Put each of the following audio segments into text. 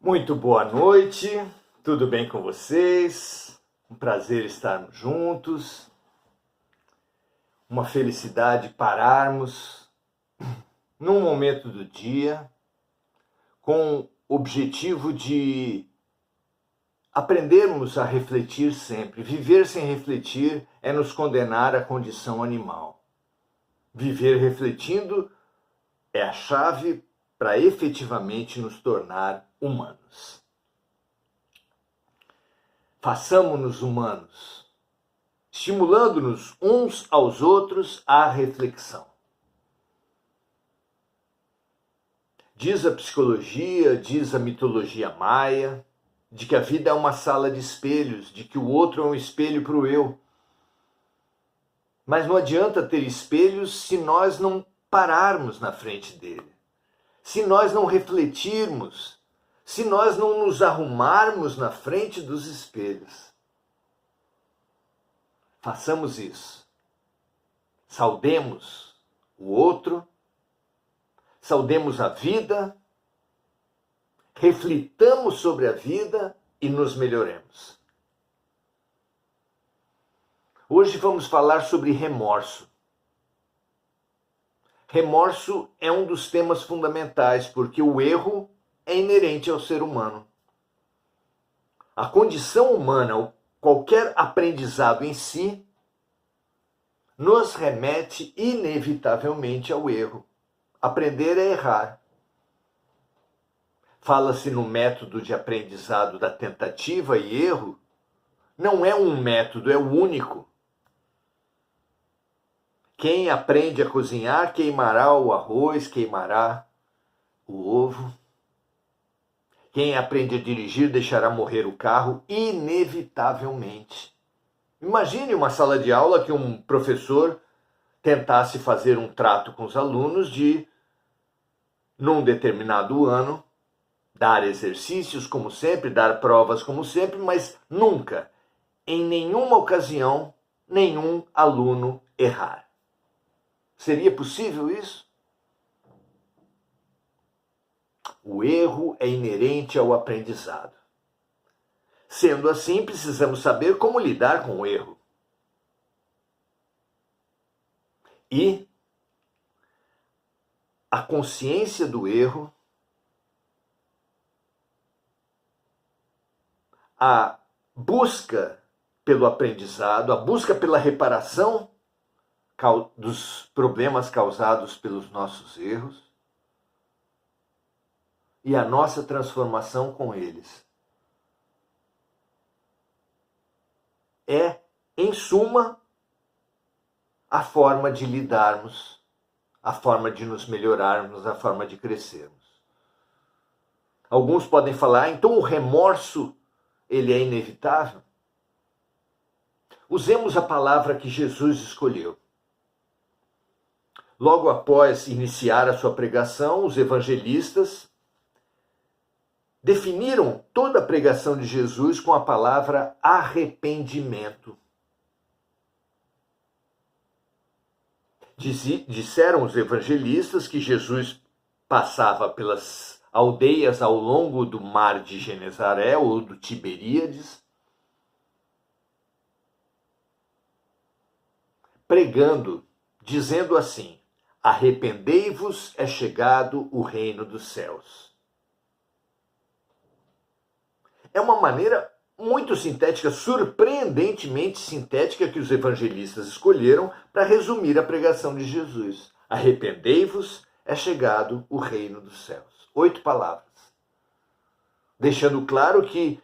Muito boa noite, tudo bem com vocês? Um prazer estarmos juntos, uma felicidade pararmos num momento do dia com o objetivo de aprendermos a refletir sempre. Viver sem refletir é nos condenar à condição animal. Viver refletindo é a chave para efetivamente nos tornar humanos. Façamo-nos humanos, estimulando-nos uns aos outros à reflexão. Diz a psicologia, diz a mitologia maia, de que a vida é uma sala de espelhos, de que o outro é um espelho para o eu. Mas não adianta ter espelhos se nós não pararmos na frente dele, se nós não refletirmos, se nós não nos arrumarmos na frente dos espelhos. Façamos isso. Saudemos o outro, saudemos a vida, reflitamos sobre a vida e nos melhoremos. Hoje vamos falar sobre remorso. Remorso é um dos temas fundamentais, porque o erro é inerente ao ser humano. A condição humana, qualquer aprendizado em si, nos remete inevitavelmente ao erro. Aprender é errar. Fala-se no método de aprendizado da tentativa e erro. Não é um método, é o único. Quem aprende a cozinhar queimará o arroz, queimará o ovo. Quem aprende a dirigir deixará morrer o carro, inevitavelmente. Imagine uma sala de aula que um professor tentasse fazer um trato com os alunos de, num determinado ano, dar exercícios como sempre, dar provas como sempre, mas nunca, em nenhuma ocasião, nenhum aluno errar. Seria possível isso? O erro é inerente ao aprendizado. Sendo assim, precisamos saber como lidar com o erro. E a consciência do erro, a busca pelo aprendizado, a busca pela reparação dos problemas causados pelos nossos erros e a nossa transformação com eles. É, em suma, a forma de lidarmos, a forma de nos melhorarmos, a forma de crescermos. Alguns podem falar, então o remorso, ele é inevitável? Usemos a palavra que Jesus escolheu. Logo após iniciar a sua pregação, os evangelistas definiram toda a pregação de Jesus com a palavra arrependimento. Disseram os evangelistas que Jesus passava pelas aldeias ao longo do mar de Genezaré ou do Tiberíades, pregando, dizendo assim: arrependei-vos, é chegado o reino dos céus. É uma maneira muito sintética, surpreendentemente sintética, que os evangelistas escolheram para resumir a pregação de Jesus. Arrependei-vos, é chegado o reino dos céus. 8 palavras. Deixando claro que,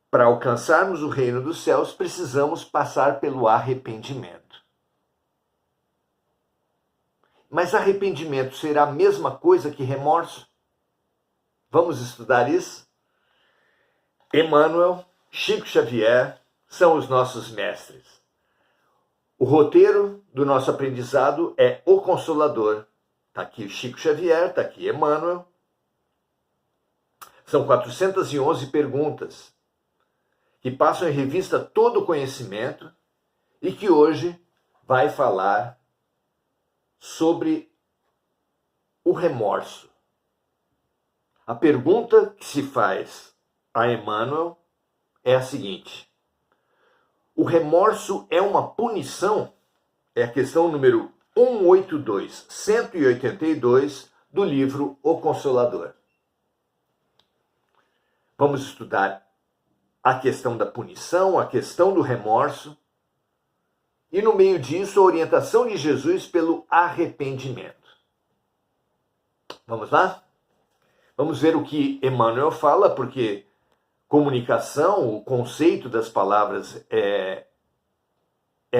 para alcançarmos o reino dos céus, precisamos passar pelo arrependimento. Mas arrependimento será a mesma coisa que remorso? Vamos estudar isso? Emmanuel, Chico Xavier são os nossos mestres. O roteiro do nosso aprendizado é o Consolador. Está aqui Chico Xavier, está aqui Emmanuel. São 411 perguntas que passam em revista todo o conhecimento e que hoje vai falar sobre o remorso. A pergunta que se faz a Emmanuel é a seguinte: o remorso é uma punição? É a questão número 182 do livro O Consolador. Vamos estudar a questão da punição, a questão do remorso, e no meio disso a orientação de Jesus pelo arrependimento. Vamos lá? Vamos ver o que Emmanuel fala, porque comunicação, o conceito das palavras é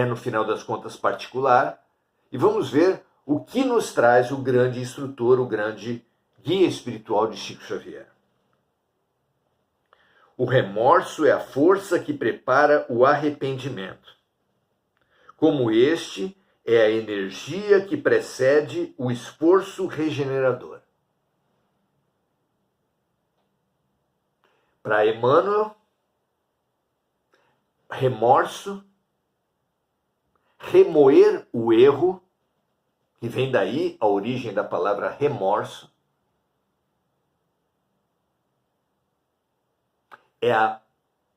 no final das contas particular, e vamos ver o que nos traz o grande instrutor, o grande guia espiritual de Chico Xavier. O remorso é a força que prepara o arrependimento. Como este é a energia que precede o esforço regenerador. Para Emmanuel, remorso, remoer o erro, que vem daí a origem da palavra remorso, é a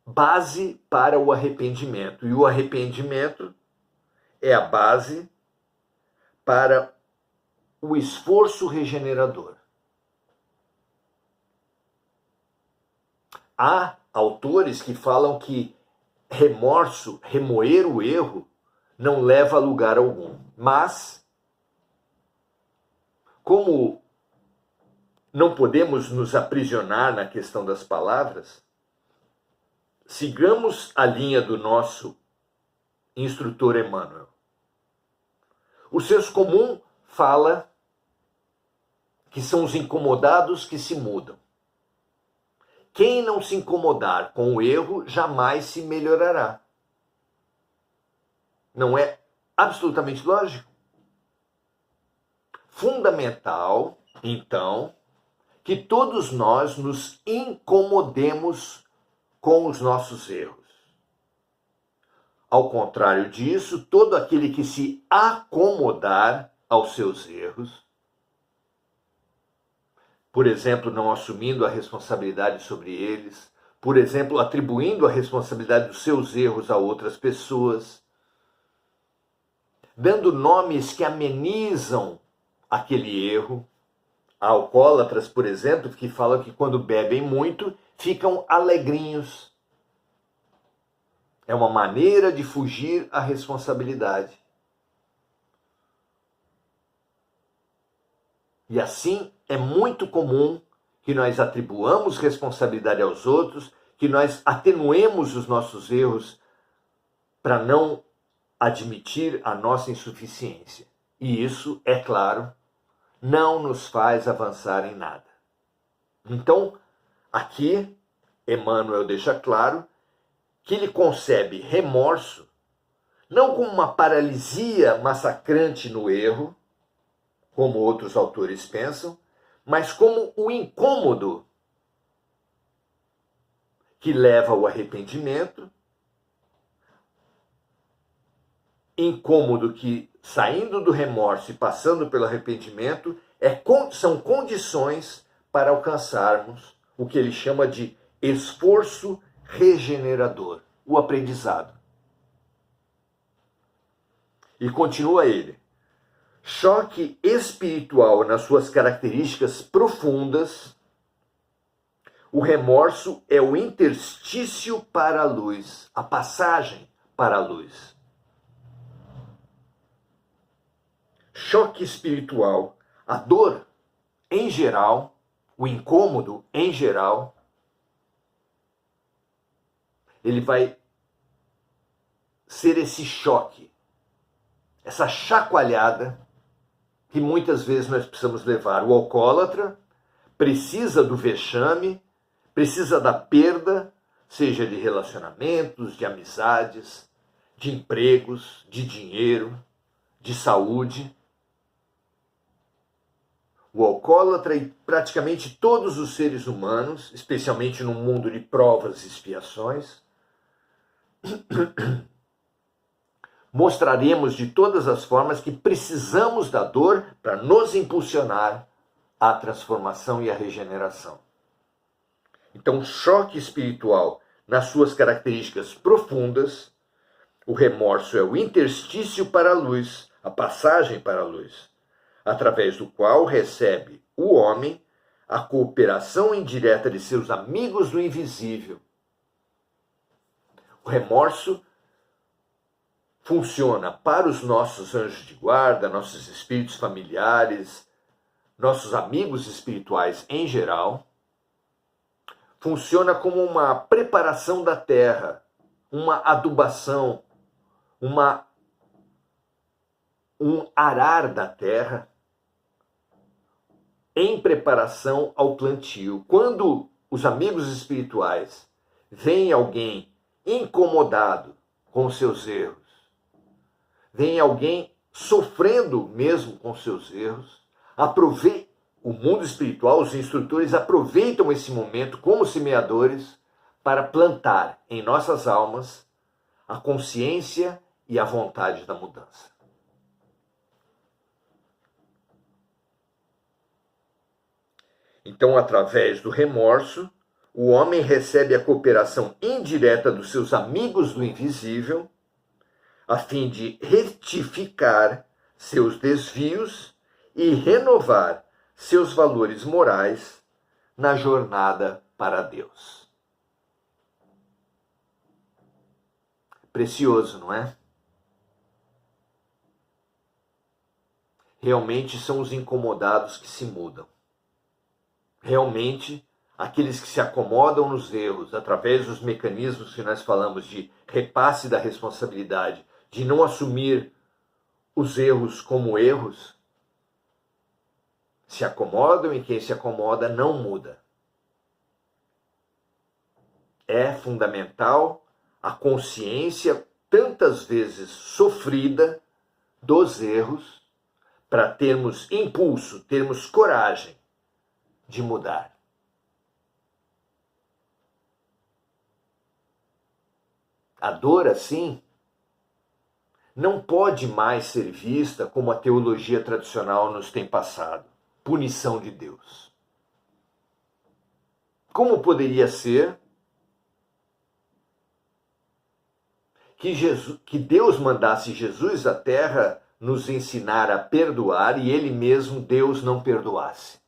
base para o arrependimento. E o arrependimento é a base para o esforço regenerador. Há autores que falam que remorso, remoer o erro, não leva a lugar algum. Mas, como não podemos nos aprisionar na questão das palavras, sigamos a linha do nosso instrutor Emmanuel. O senso comum fala que são os incomodados que se mudam. Quem não se incomodar com o erro jamais se melhorará. Não é absolutamente lógico? Fundamental, então, que todos nós nos incomodemos com os nossos erros. Ao contrário disso, todo aquele que se acomodar aos seus erros, por exemplo, não assumindo a responsabilidade sobre eles, por exemplo, atribuindo a responsabilidade dos seus erros a outras pessoas, dando nomes que amenizam aquele erro. Há alcoólatras, por exemplo, que falam que quando bebem muito, ficam alegrinhos. É uma maneira de fugir à responsabilidade. E assim é muito comum que nós atribuamos responsabilidade aos outros, que nós atenuemos os nossos erros para não admitir a nossa insuficiência. E isso, é claro, não nos faz avançar em nada. Então, aqui, Emmanuel deixa claro que ele concebe remorso não como uma paralisia massacrante no erro, como outros autores pensam, mas como o incômodo que leva ao arrependimento, incômodo que, saindo do remorso e passando pelo arrependimento, são condições para alcançarmos o que ele chama de esforço regenerador, o aprendizado. E continua ele: choque espiritual nas suas características profundas, o remorso é o interstício para a luz, a passagem para a luz. Choque espiritual, a dor em geral, o incômodo em geral, ele vai ser esse choque, essa chacoalhada que muitas vezes nós precisamos levar. O alcoólatra precisa do vexame, precisa da perda, seja de relacionamentos, de amizades, de empregos, de dinheiro, de saúde. O alcoólatra e praticamente todos os seres humanos, especialmente num mundo de provas e expiações, mostraremos de todas as formas que precisamos da dor para nos impulsionar a transformação e a regeneração. Então, o choque espiritual, nas suas características profundas, o remorso é o interstício para a luz, a passagem para a luz, através do qual recebe o homem a cooperação indireta de seus amigos do invisível. O remorso funciona para os nossos anjos de guarda, nossos espíritos familiares, nossos amigos espirituais em geral. Funciona como uma preparação da terra, uma adubação, um arar da terra em preparação ao plantio. Quando os amigos espirituais veem alguém incomodado com seus erros, veem alguém sofrendo mesmo com seus erros, o mundo espiritual, os instrutores aproveitam esse momento como semeadores para plantar em nossas almas a consciência e a vontade da mudança. Então, através do remorso, o homem recebe a cooperação indireta dos seus amigos do invisível, a fim de retificar seus desvios e renovar seus valores morais na jornada para Deus. Precioso, não é? Realmente são os incomodados que se mudam. Realmente, aqueles que se acomodam nos erros, através dos mecanismos que nós falamos de repasse da responsabilidade, de não assumir os erros como erros, se acomodam e quem se acomoda não muda. É fundamental a consciência, tantas vezes sofrida, dos erros, para termos impulso, termos coragem de mudar. A dor, assim, não pode mais ser vista como a teologia tradicional nos tem passado. Punição de Deus. Como poderia ser que Deus mandasse Jesus à terra nos ensinar a perdoar e ele mesmo, Deus, não perdoasse?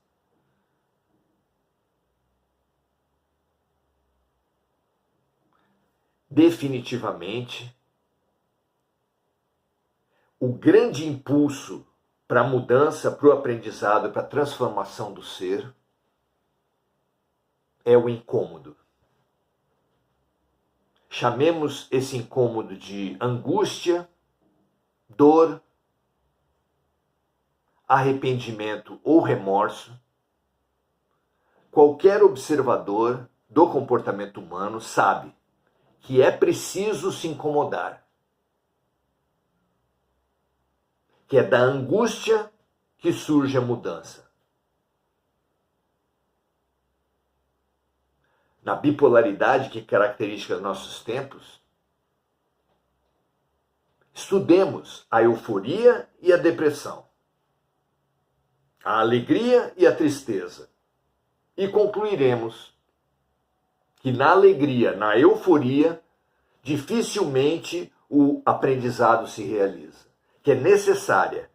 Definitivamente, o grande impulso para a mudança, para o aprendizado, para a transformação do ser, é o incômodo. Chamemos esse incômodo de angústia, dor, arrependimento ou remorso. Qualquer observador do comportamento humano sabe que é preciso se incomodar, que é da angústia que surge a mudança. Na bipolaridade que caracteriza nossos tempos, estudemos a euforia e a depressão, a alegria e a tristeza, e concluiremos que na alegria, na euforia, dificilmente o aprendizado se realiza. Que é necessária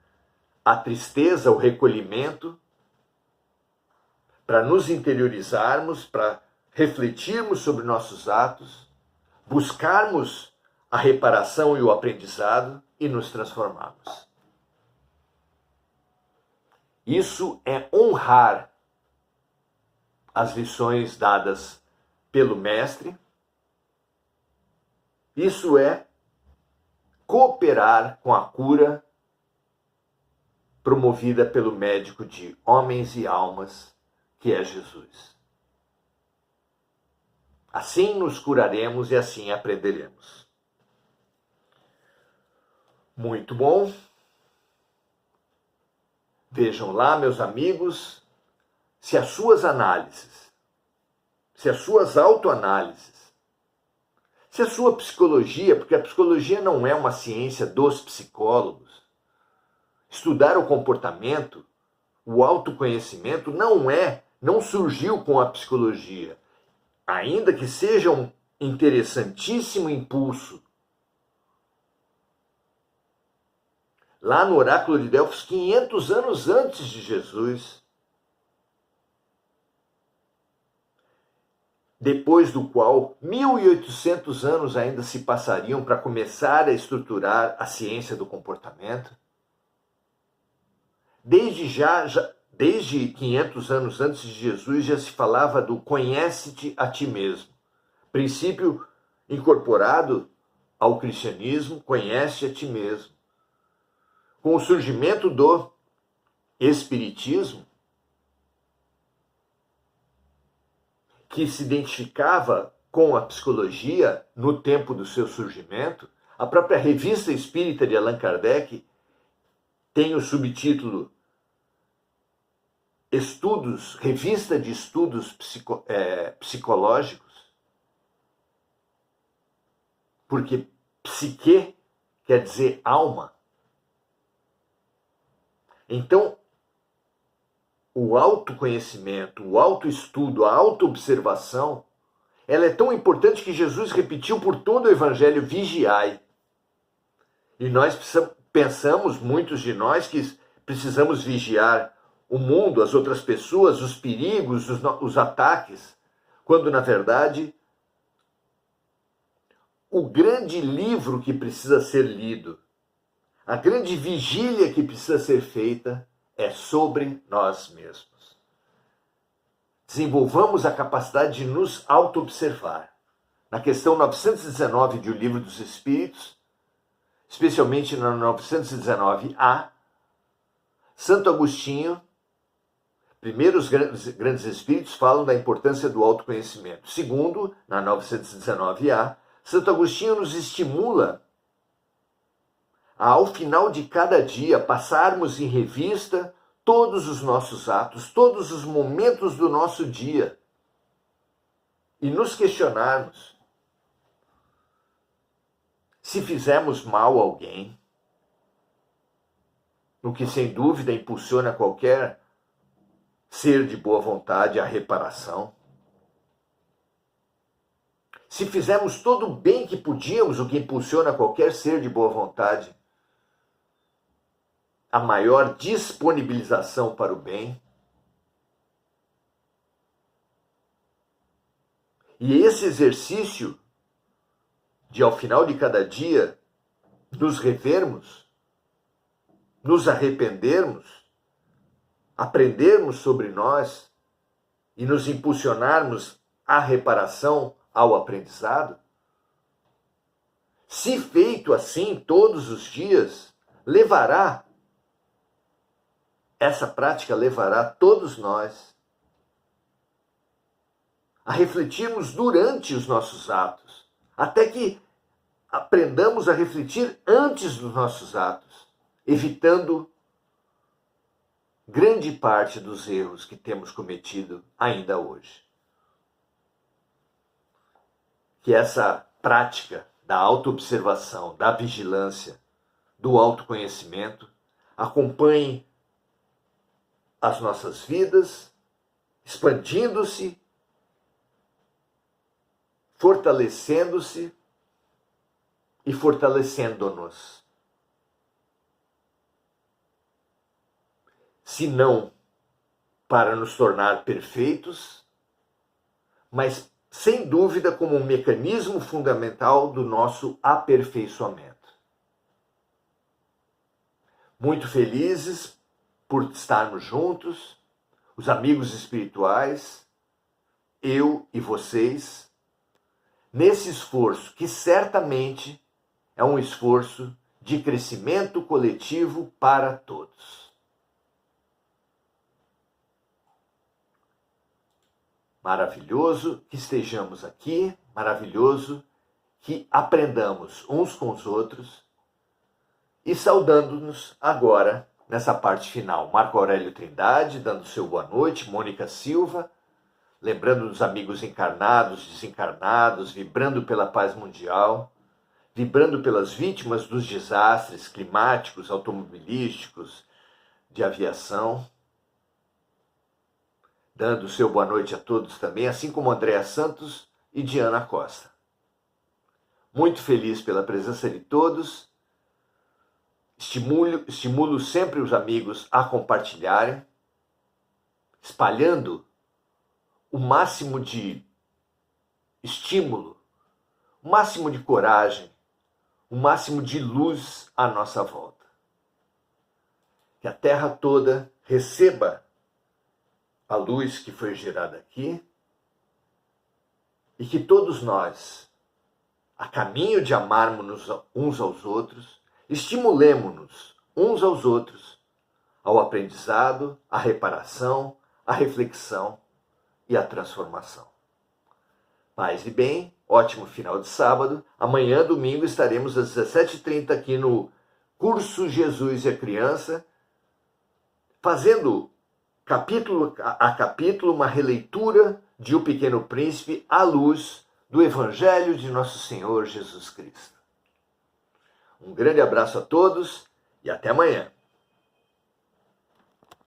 a tristeza, o recolhimento, para nos interiorizarmos, para refletirmos sobre nossos atos, buscarmos a reparação e o aprendizado e nos transformarmos. Isso é honrar as lições dadas pelo Mestre. Isso é cooperar com a cura promovida pelo médico de homens e almas, que é Jesus. Assim nos curaremos e assim aprenderemos. Muito bom. Vejam lá, meus amigos, se as suas análises, se as suas autoanálises, se a sua psicologia, porque a psicologia não é uma ciência dos psicólogos, estudar o comportamento, o autoconhecimento não surgiu com a psicologia, ainda que seja um interessantíssimo impulso. Lá no oráculo de Delfos, 500 anos antes de Jesus, depois do qual 1.800 anos ainda se passariam para começar a estruturar a ciência do comportamento. Desde 500 anos antes de Jesus já se falava do conhece-te a ti mesmo. Princípio incorporado ao cristianismo, conhece a ti mesmo. Com o surgimento do espiritismo, que se identificava com a psicologia no tempo do seu surgimento, a própria Revista Espírita de Allan Kardec tem o subtítulo Revista de Estudos Psicológicos, porque psique quer dizer alma. Então, o autoconhecimento, o autoestudo, a autoobservação, ela é tão importante que Jesus repetiu por todo o Evangelho, vigiai. E nós pensamos, muitos de nós, que precisamos vigiar o mundo, as outras pessoas, os perigos, os ataques, quando, na verdade, o grande livro que precisa ser lido, a grande vigília que precisa ser feita é sobre nós mesmos. Desenvolvamos a capacidade de nos auto-observar. Na questão 919 de O Livro dos Espíritos, especialmente na 919A, Santo Agostinho, primeiro os grandes espíritos falam da importância do autoconhecimento. Segundo, na 919A, Santo Agostinho nos estimula a, ao final de cada dia, passarmos em revista todos os nossos atos, todos os momentos do nosso dia e nos questionarmos se fizemos mal a alguém, o que sem dúvida impulsiona qualquer ser de boa vontade à reparação. Se fizemos todo o bem que podíamos, o que impulsiona qualquer ser de boa vontade a maior disponibilização para o bem. E esse exercício de, ao final de cada dia, nos revermos, nos arrependermos, aprendermos sobre nós e nos impulsionarmos à reparação, ao aprendizado, se feito assim todos os dias, essa prática levará todos nós a refletirmos durante os nossos atos, até que aprendamos a refletir antes dos nossos atos, evitando grande parte dos erros que temos cometido ainda hoje. Que essa prática da autoobservação, da vigilância, do autoconhecimento acompanhe as nossas vidas, expandindo-se, fortalecendo-se e fortalecendo-nos. Se não para nos tornar perfeitos, mas sem dúvida como um mecanismo fundamental do nosso aperfeiçoamento. Muito felizes por estarmos juntos, os amigos espirituais, eu e vocês, nesse esforço que certamente é um esforço de crescimento coletivo para todos. Maravilhoso que estejamos aqui, maravilhoso que aprendamos uns com os outros e saudando-nos agora nessa parte final. Marco Aurélio Trindade, dando seu boa noite, Mônica Silva, lembrando dos amigos encarnados, desencarnados, vibrando pela paz mundial, vibrando pelas vítimas dos desastres climáticos, automobilísticos, de aviação, dando o seu boa noite a todos também, assim como Andréa Santos e Diana Costa. Muito feliz pela presença de todos. Estimulo sempre os amigos a compartilharem, espalhando o máximo de estímulo, o máximo de coragem, o máximo de luz à nossa volta. Que a terra toda receba a luz que foi gerada aqui e que todos nós, a caminho de amarmos-nos uns aos outros, estimulemo-nos uns aos outros ao aprendizado, à reparação, à reflexão e à transformação. Paz e bem, ótimo final de sábado. Amanhã, domingo, estaremos às 17h30 aqui no Curso Jesus e a Criança, fazendo capítulo a capítulo uma releitura de O Pequeno Príncipe à luz do Evangelho de Nosso Senhor Jesus Cristo. Um grande abraço a todos e até amanhã.